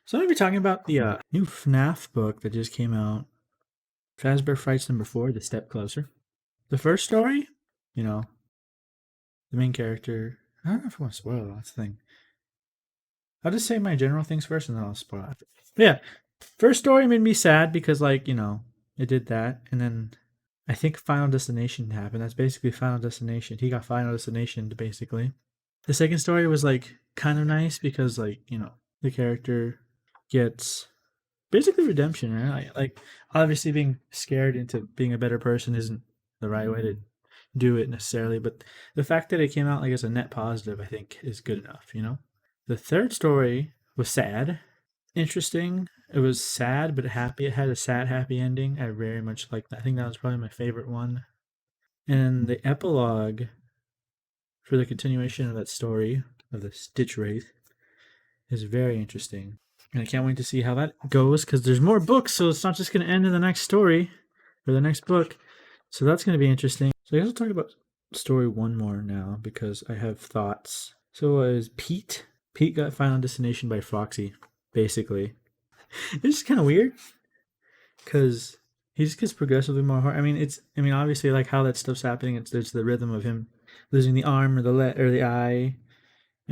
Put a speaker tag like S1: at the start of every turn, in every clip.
S1: So I'm going to be talking about the new FNAF book that just came out. Fazbear Frights #4, The Step Closer. The first story, you know, the main character. I don't know if I want to spoil it. That's the thing. I'll just say my general things first, and then I'll spoil after. But yeah, first story made me sad because, it did that, and then I think Final Destination happened. That's basically Final Destination. He got Final Destination, basically. The second story was kind of nice because, the character gets basically redemption, right? Like obviously being scared into being a better person isn't the right way to do it necessarily, but the fact that it came out as a net positive, I think, is good enough. The third story was sad, interesting. It was sad but happy. It had a sad happy ending. I very much liked that. I think that was probably my favorite one. And the epilogue for the continuation of that story of the Stitch Wraith is very interesting. And I can't wait to see how that goes because there's more books, so it's not just going to end in the next story or the next book. So that's going to be interesting. So I guess I'll talk about story one more now because I have thoughts. So it was Pete. Pete got Final Destination by Foxy, basically. It's just kind of weird because he just gets progressively more hard. Obviously, like how that stuff's happening. There's the rhythm of him losing the arm or the eye.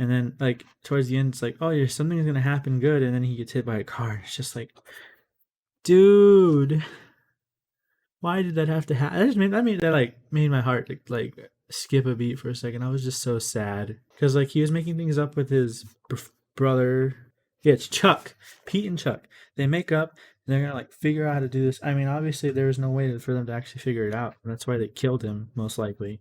S1: And then, towards the end, it's like, oh, something's going to happen good. And then he gets hit by a car. It's just like, dude, why did that have to happen? That made my heart, skip a beat for a second. I was just so sad. Because, he was making things up with his brother. Yeah, it's Chuck. Pete and Chuck. They make up. And they're going to, figure out how to do this. Obviously, there was no way for them to actually figure it out. And that's why they killed him, most likely.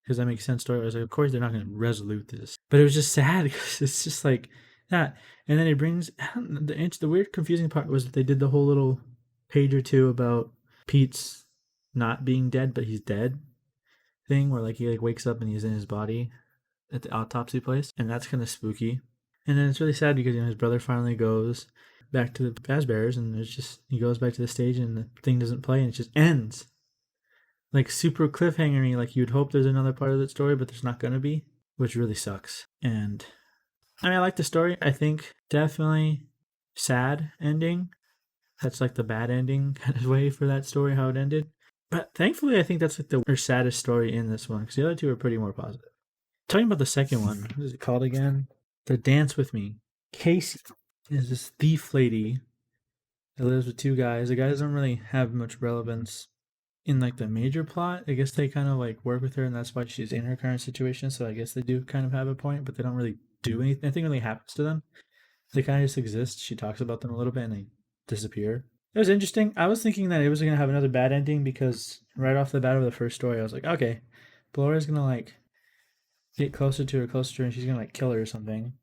S1: Because that makes sense. Story. I was like, of course they're not going to resolute this, but it was just sad because it's just like that. And then it brings the weird, confusing part was that they did the whole little page or two about Pete's not being dead, but he's dead thing, where he wakes up and he's in his body at the autopsy place, and that's kind of spooky. And then it's really sad because his brother finally goes back to the Fazbears, and he goes back to the stage, and the thing doesn't play, and it just ends. Super cliffhangery, you'd hope there's another part of that story, but there's not gonna be, which really sucks. And I like the story. I think definitely sad ending. That's the bad ending kind of way for that story, how it ended. But thankfully, I think that's the saddest story in this one, because the other two are pretty more positive. Talking about the second one, what is it called again? The Dance With Me. Casey is this thief lady that lives with two guys. The guys don't really have much relevance in the major plot. I guess they kind of work with her, and that's why she's in her current situation. So I guess they do kind of have a point, but they don't really do anything. Nothing really happens to them. They kind of just exist. She talks about them a little bit, and they disappear. It was interesting. I was thinking that it was gonna have another bad ending because right off the bat of the first story, I was like, okay, Laura's gonna get closer to her, and she's gonna kill her or something.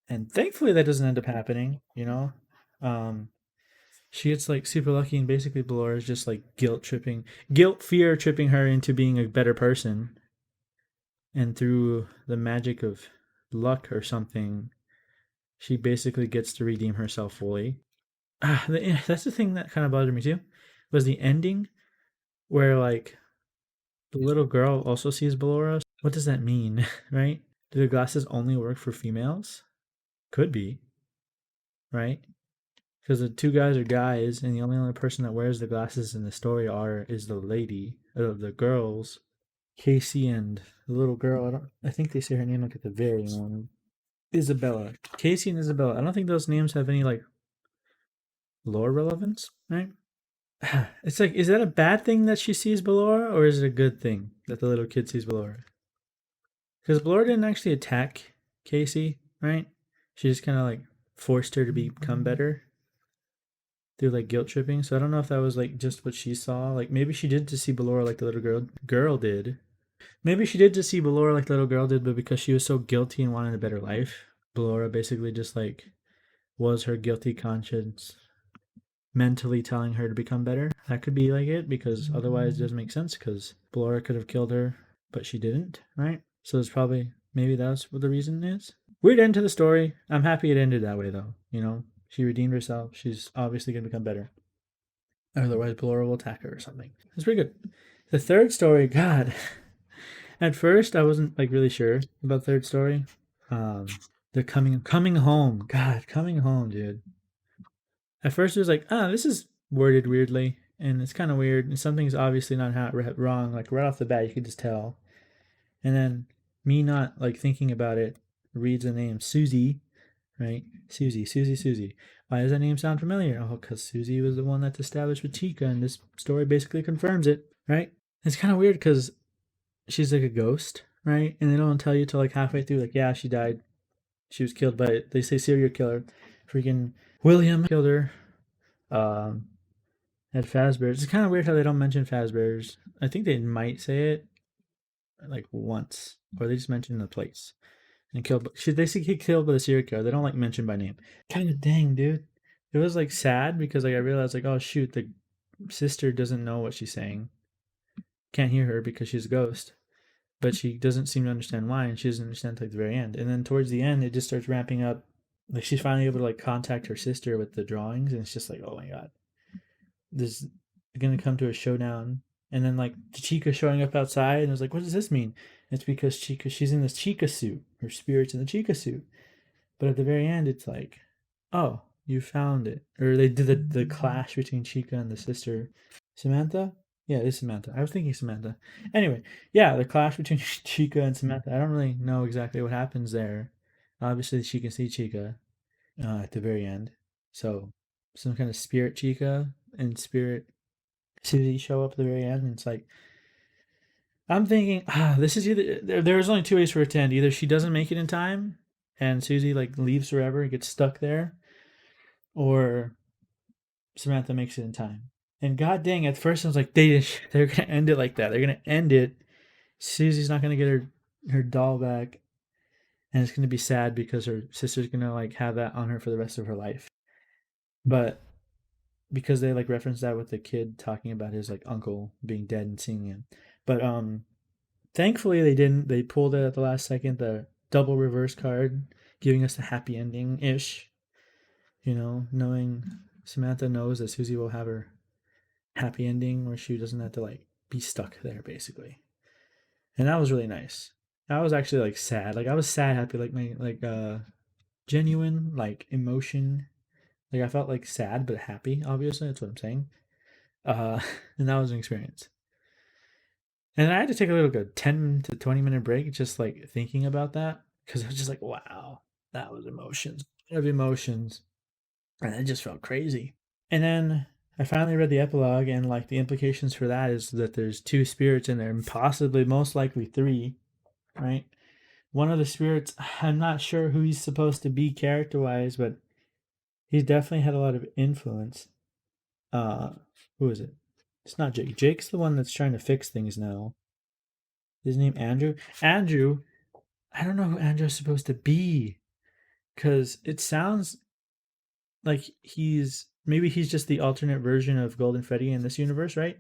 S1: And thankfully, that doesn't end up happening. She gets super lucky, and basically Ballora is just fear tripping her into being a better person. And through the magic of luck or something, she basically gets to redeem herself fully. That's the thing that kind of bothered me too, was the ending where the little girl also sees Ballora. What does that mean, right? Do the glasses only work for females? Could be, right? Because the two guys are guys, and the only person that wears the glasses in the story is the lady, the girls, Casey and the little girl. I think they say her name at the very end. Isabella, Casey and Isabella. I don't think those names have any lore relevance, right? It's is that a bad thing that she sees Ballora, or is it a good thing that the little kid sees Ballora? Because Ballora didn't actually attack Casey, right? She just kind of forced her to become better through guilt tripping. So I don't know if that was just what she saw. Maybe she did to see Ballora like the little girl did. Maybe she did to see Ballora like the little girl did, but because she was so guilty and wanted a better life, Ballora basically just was her guilty conscience mentally telling her to become better. That could be it, because otherwise it doesn't make sense, because Ballora could have killed her, but she didn't, right? So it's maybe that's what the reason is. Weird end to the story. I'm happy it ended that way though. She redeemed herself. She's obviously going to become better. Otherwise, Ballora will attack her or something. It's pretty good. The third story, God. At first, I wasn't really sure about third story. The coming home. God, coming home, dude. At first it was like, oh, this is worded weirdly, and it's kind of weird, and something's obviously not wrong. Like right off the bat, you could just tell. And then me not like thinking about it reads the name Susie, right? Susie. Why does that name sound familiar? Oh, because Susie was the one that's established with Chica, and this story basically confirms it, right? It's kind of weird because she's like a ghost, right? And they don't tell you till like halfway through, like, yeah, she died. She was killed by, they say serial killer. Freaking William killed her. Um, at Fazbear's. It's kind of weird how they don't mention Fazbear's. I think they might say it like once, or they just mention the place. And killed. Should they say killed by the serial killer? They don't like mention by name. Kind of dang, dude. It was like sad because like I realized like, oh shoot, the sister doesn't know what she's saying. Can't hear her because she's a ghost. But she doesn't seem to understand why, and she doesn't understand until the very end. And then towards the end, it just starts ramping up. Like she's finally able to like contact her sister with the drawings, and it's just like, oh my god, this is gonna come to a showdown. And then like Chica showing up outside, and I was like, what does this mean? And it's because she's in this Chica suit. Her spirit's in the Chica suit. But at the very end, it's like, oh, you found it. Or they did the clash between Chica and the sister. Samantha? Yeah, it is Samantha. I was thinking Samantha. Anyway, yeah, the clash between Chica and Samantha. I don't really know exactly what happens there. Obviously, she can see Chica at the very end. So, some kind of spirit Chica and spirit Susie show up at the very end. And it's like, I'm thinking, this is either, there's only two ways for it to end. Either she doesn't make it in time and Susie like leaves forever and gets stuck there, or Samantha makes it in time. And god dang, at first I was like, they're gonna end it like that. They're gonna end it. Susie's not gonna get her doll back, and it's gonna be sad because her sister's gonna like have that on her for the rest of her life. But because they like reference that with the kid talking about his like uncle being dead and seeing him. But thankfully they didn't. They pulled it at the last second, the double reverse card, giving us a happy ending ish. Knowing Samantha knows that Susie will have her happy ending where she doesn't have to like be stuck there basically. And that was really nice. I was actually like sad. Like I was sad happy, like my like genuine like emotion. Like I felt like sad but happy, obviously, that's what I'm saying. Uh and that was an experience. And I had to take a little good 10 to 20-minute break just like thinking about that because I was just like, wow, that was emotions. Of emotions. And it just felt crazy. And then I finally read the epilogue, and like the implications for that is that there's two spirits in there, and possibly, most likely, three, right? One of the spirits, I'm not sure who he's supposed to be character wise, but he's definitely had a lot of influence. Who is it? It's not Jake. Jake's the one that's trying to fix things now. His name Andrew. Andrew, I don't know who Andrew's supposed to be, because it sounds like maybe he's just the alternate version of Golden Freddy in this universe, right?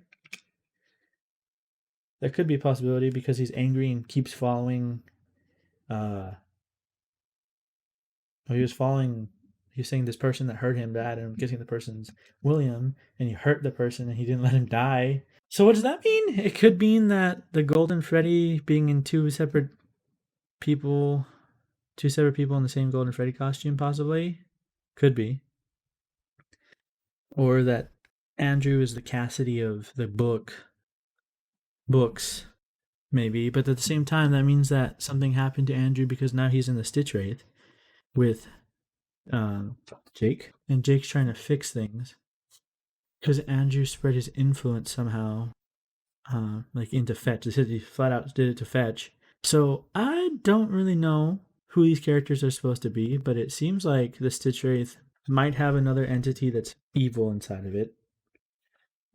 S1: That could be a possibility because he's angry and keeps following. He was following. He was saying this person that hurt him bad, and I'm guessing the person's William, and he hurt the person and he didn't let him die. So what does that mean? It could mean that the Golden Freddy being in two separate people in the same Golden Freddy costume, possibly. Could be. Or that Andrew is the Cassidy of the books, maybe. But at the same time, that means that something happened to Andrew because now he's in the Stitch Wraith with Jake. And Jake's trying to fix things. Because Andrew spread his influence somehow, like into Fetch. He flat out did it to Fetch. So I don't really know who these characters are supposed to be, but it seems like the Stitch Wraith might have another entity that's evil inside of it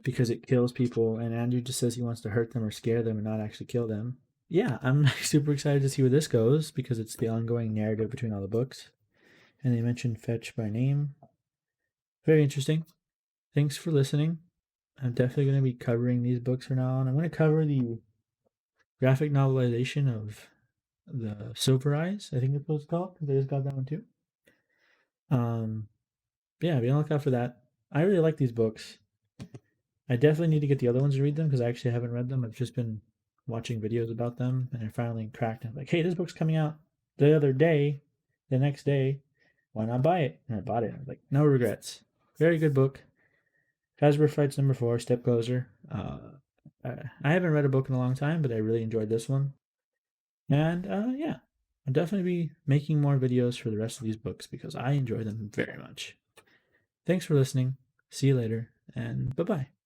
S1: because it kills people, and Andrew just says he wants to hurt them or scare them and not actually kill them. Yeah, I'm super excited to see where this goes because it's the ongoing narrative between all the books. And they mentioned Fetch by name. Very interesting. Thanks for listening. I'm definitely going to be covering these books from now on. I'm going to cover the graphic novelization of the Silver Eyes, I think that's what it's called, because I just got that one too. Yeah, be on the lookout for that. I really like these books. I definitely need to get the other ones to read them because I actually haven't read them. I've just been watching videos about them, and I finally cracked. I'm like, hey, this book's coming out the other day. the next day, why not buy it? And I bought it. I was like, no regrets. Very good book. Fazbear Frights number 4, Step Closer. I haven't read a book in a long time, but I really enjoyed this one. And yeah, I'll definitely be making more videos for the rest of these books because I enjoy them very much. Thanks for listening. See you later, and bye bye.